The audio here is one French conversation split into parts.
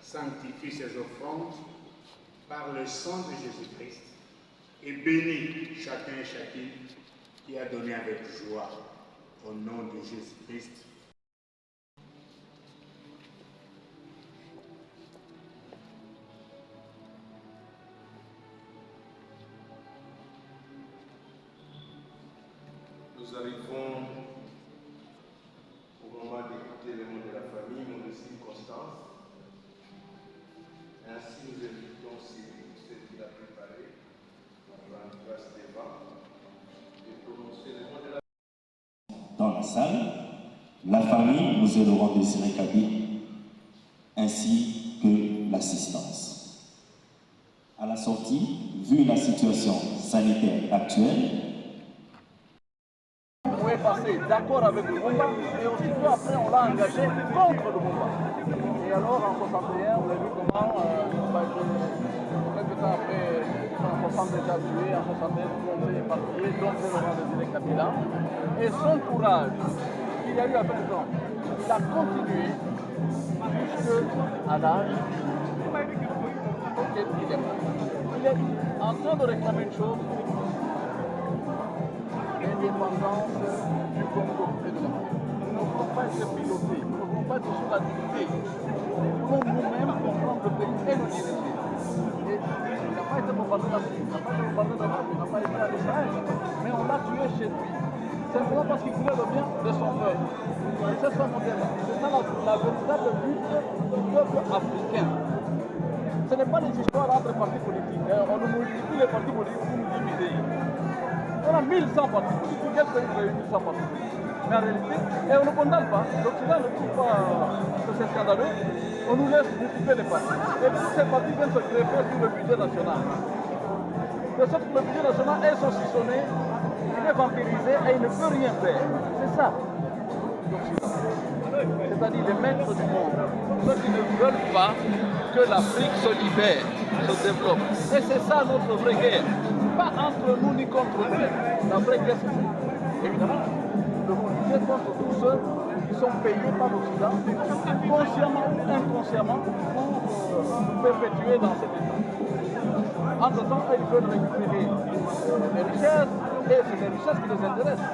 sanctifie ces offrandes par le sang de Jésus-Christ et bénis chacun et chacune qui a donné avec joie au nom de Jésus-Christ. Nous arrivons au moment d'écouter les mots de la famille, mon aussi Constance. Ainsi, nous invitons ceux qui l'a préparé à prendre place devant et prononcer les mots de la famille. Dans la salle, la famille Mosée Laurent Désiré Kabila ainsi que l'assistance. À la sortie, vu la situation sanitaire actuelle, passé d'accord avec le Bomba et aussitôt après on l'a engagé contre le Bomba. Et alors en 61 on a vu comment quelques temps après en 60 déjà tué, en 61 on s'est éparpillé, donc c'est le Laurent Désiré Kabila. Et son courage qu'il y a eu avec le temps, il a continué jusqu'à l'âge auquel il est mort. Il est en train de réclamer une chose, l'indépendance du Congo et de l'Afrique. Nous ne voulons pas être pilotés, nous ne voulons pas être sous la dictée. Nous voulons nous-mêmes comprendre le pays et le diriger. Et il n'a pas été bombardé d'Afrique, il n'a pas été bombardé d'Europe, il n'a pas été à l'Israël, mais on l'a tué chez lui. Simplement parce qu'il voulait le bien de son peuple. Et c'est son modèle. C'est ça la véritable lutte du peuple africain. Ce n'est pas des histoires entre partis politiques. On ne multiplie les partis politiques pour nous diviser. On a 1100 partis politiques. Quel pays vous avez 1100 partis politiques? Mais en réalité, et on ne condamne pas. L'Occident ne trouve pas que c'est scandaleux. On nous laisse multiplier les partis. Et tous ces partis viennent se greffer sur le budget national. De sorte que le budget national est saucissonné, il est vampirisé et il ne peut rien faire. C'est ça, l'Occident. C'est-à-dire les maîtres du monde. Ceux qui ne veulent pas que l'Afrique se libère, se développe. Et c'est ça notre vraie guerre. Pas entre nous ni contre nous. La vraie guerre, c'est évidemment de lutter contre tous ceux qui sont payés par l'Occident, consciemment ou inconsciemment, pour perpétuer dans cet état. Entre-temps, ils veulent récupérer les richesses, et c'est les richesses qui les intéressent.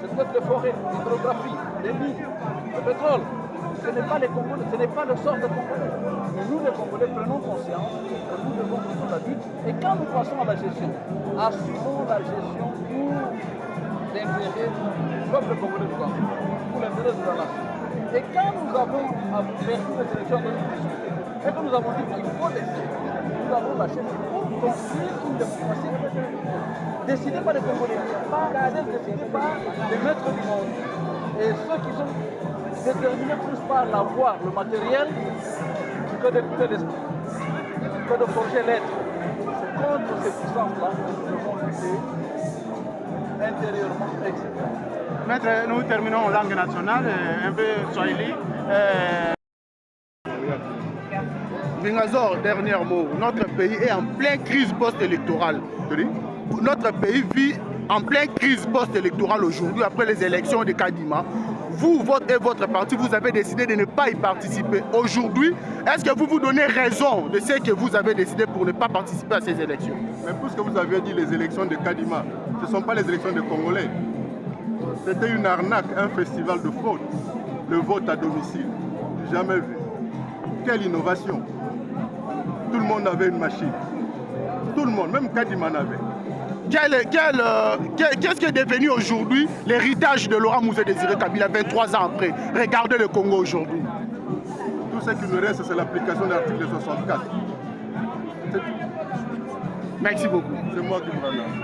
C'est peut-être les forêts, l'hydrographie, les mines, le pétrole. Ce n'est pas les Congolais, ce n'est pas le sort des Congolais. Mais nous, les Congolais, prenons conscience que nous devons faire la lutte. Et quand nous passons à la gestion, assumons la gestion pour l'intérêt du peuple congolais du Congo, pour l'intérêt de la nation. Et quand nous avons perdu les élections en 2018, et que nous avons dit qu'il faut laisser, nous avons lâché pour construire une démocratie décidée par les Congolais, pas décidée par les maîtres du monde. Et ceux qui sont déterminés plus par la voix, le matériel, que d'écouter l'esprit, que de forger l'être. C'est contre ces puissances-là que nous devons lutter intérieurement, etc. Maître, nous terminons en langue nationale, un peu swahili. Bingazor, dernier mot. Notre pays est en pleine crise post-électorale. Notre pays vit en pleine crise post-électorale aujourd'hui, après les élections de Kadima. Vous, votre parti, vous avez décidé de ne pas y participer. Aujourd'hui, est-ce que vous vous donnez raison de ce que vous avez décidé pour ne pas participer à ces élections? Mais pour ce que vous avez dit, les élections de Kadima, ce ne sont pas les élections des Congolais. C'était une arnaque, un festival de fraude. Le vote à domicile. Jamais vu. Quelle innovation. Tout le monde avait une machine. Tout le monde, même Kadima en avait. Qu'est-ce qui est devenu aujourd'hui l'héritage de Laurent Désiré Kabila 23 ans après? Regardez le Congo aujourd'hui. Tout ce qui nous reste, c'est l'application de l'article 64. Merci beaucoup. C'est moi qui vous remercie.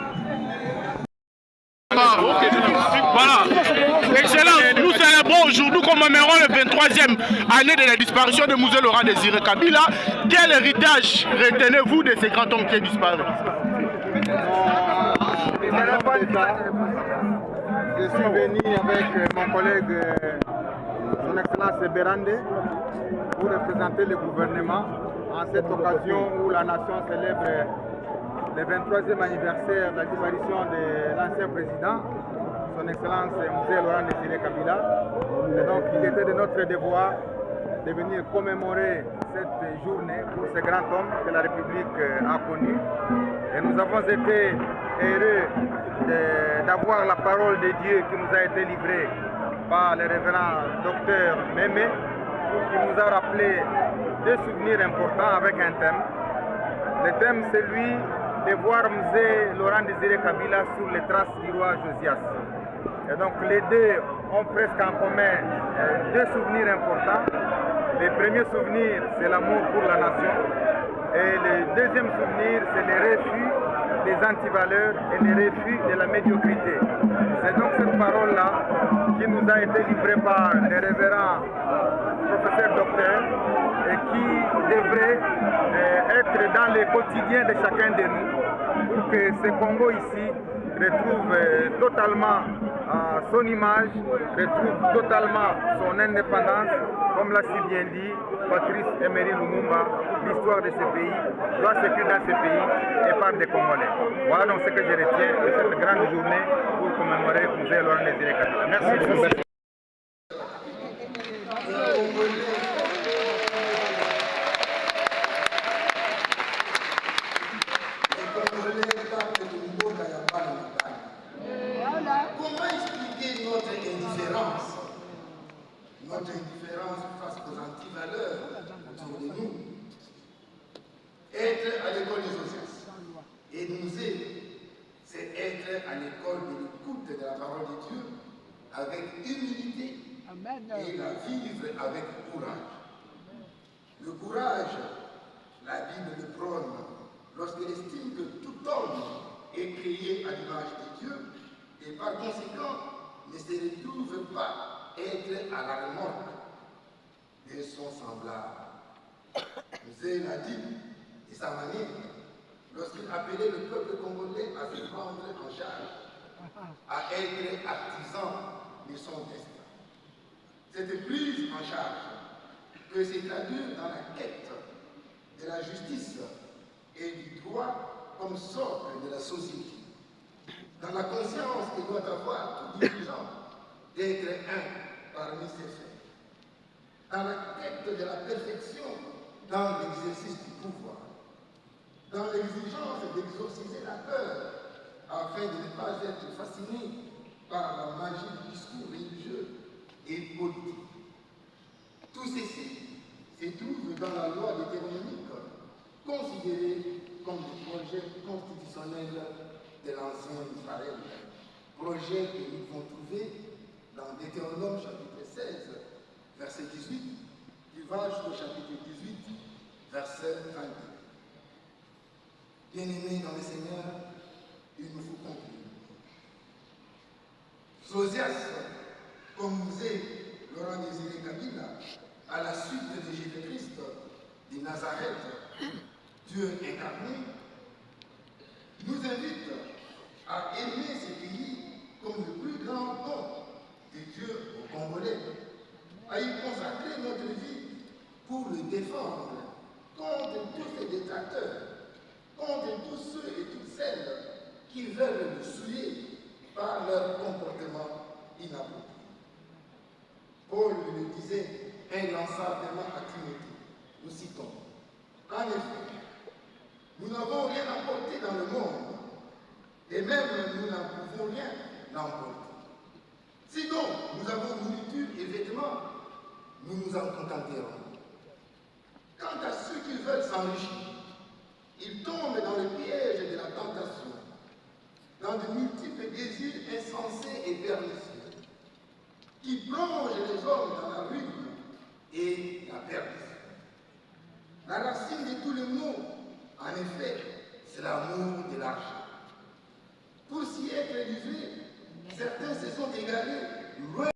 Voilà. Excellent. Nous célébrons aujourd'hui, nous commémorons le 23e année de la disparition de Mosée Laurent Désiré Kabila. Quel héritage retenez-vous de ces grands hommes qui ont disparu? Je suis venu avec mon collègue, son Excellence Berande, pour représenter le gouvernement en cette occasion où la nation célèbre le 23e anniversaire de la disparition de l'ancien président, son Excellence Mosée Laurent Désiré Kabila. Et donc il était de notre devoir de venir commémorer cette journée pour ce grand homme que la République a connu. Et nous avons été heureux d'avoir la parole de Dieu qui nous a été livrée par le révérend docteur Mémé, qui nous a rappelé des souvenirs importants avec un thème. Le thème, c'est celui de voir Mzee Laurent Désiré Kabila sur les traces du roi Josias. Et donc les deux ont presque en commun deux souvenirs importants. Le premier souvenir, c'est l'amour pour la nation. Et le deuxième souvenir, c'est le refus des antivaleurs et le refus de la médiocrité. C'est donc cette parole-là qui nous a été livrée par le révérend professeur docteur et qui devrait être dans le quotidien de chacun de nous pour que ce Congo ici retrouve totalement son image, retrouve totalement son indépendance, comme l'a si bien dit Patrice Emery Lumumba. L'histoire de ce pays doit s'écrire dans ce pays et par des Congolais. Voilà donc ce que je retiens de cette grande journée pour commémorer Mzee Laurent Désiré Kabila. Merci. Comment expliquer notre indifférence face aux antivaleurs autour de nous? Être à l'école des sociétés et nous aider, c'est être à l'école de l'écoute de la parole de Dieu avec humilité et la vivre avec courage. Le courage, la Bible le prône lorsqu'elle estime que tout homme est créé à l'image de Dieu et par conséquent ne se retrouve pas être à la remorque de son semblable. Mzee l'a dit de sa manière lorsqu'il appelait le peuple congolais à se prendre en charge, à être artisan de son destin. Cette prise en charge peut se traduire dans la quête de la justice et du droit comme socle de la société, dans la conscience qu'il doit avoir tout dirigeant d'être un parmi ses faits, dans la quête de la perfection dans l'exercice du pouvoir, dans l'exigence d'exorciser la peur afin de ne pas être fasciné par la magie du discours religieux et politique. Tout ceci se trouve dans la loi deutéronomique, considérée comme le projet constitutionnel de l'ancien Israël, projet que nous pouvons trouver dans Deutéronome chapitre 16, verset 18, qui va jusqu'au chapitre 18, verset 22. Bien-aimés dans le Seigneur, il nous faut conclure. Josias, comme Mzee Laurent Désiré Kabila, à la suite de Jésus-Christ de Nazareth, Dieu incarné, nous invite à aimer ce pays comme le plus grand don de Dieu aux Congolais, à y consacrer notre vie pour le défendre contre tous ces détracteurs, contre tous ceux et toutes celles qui veulent le souiller par leur comportement inapproprié. Paul le disait inlassablement à Timothée. Nous citons. En effet, nous n'avons rien apporté dans le monde, et même nous n'en pouvons rien l'emporter. Si donc nous avons nourriture et vêtements, nous nous en contenterons. Quant à ceux qui veulent s'enrichir, ils tombent dans le piège de la tentation, dans de multiples désirs insensés et pernicieux, qui plongent les hommes dans la ruine et la perdition. La racine de tous les maux, en effet, c'est l'amour de l'argent. Pour s'y être livré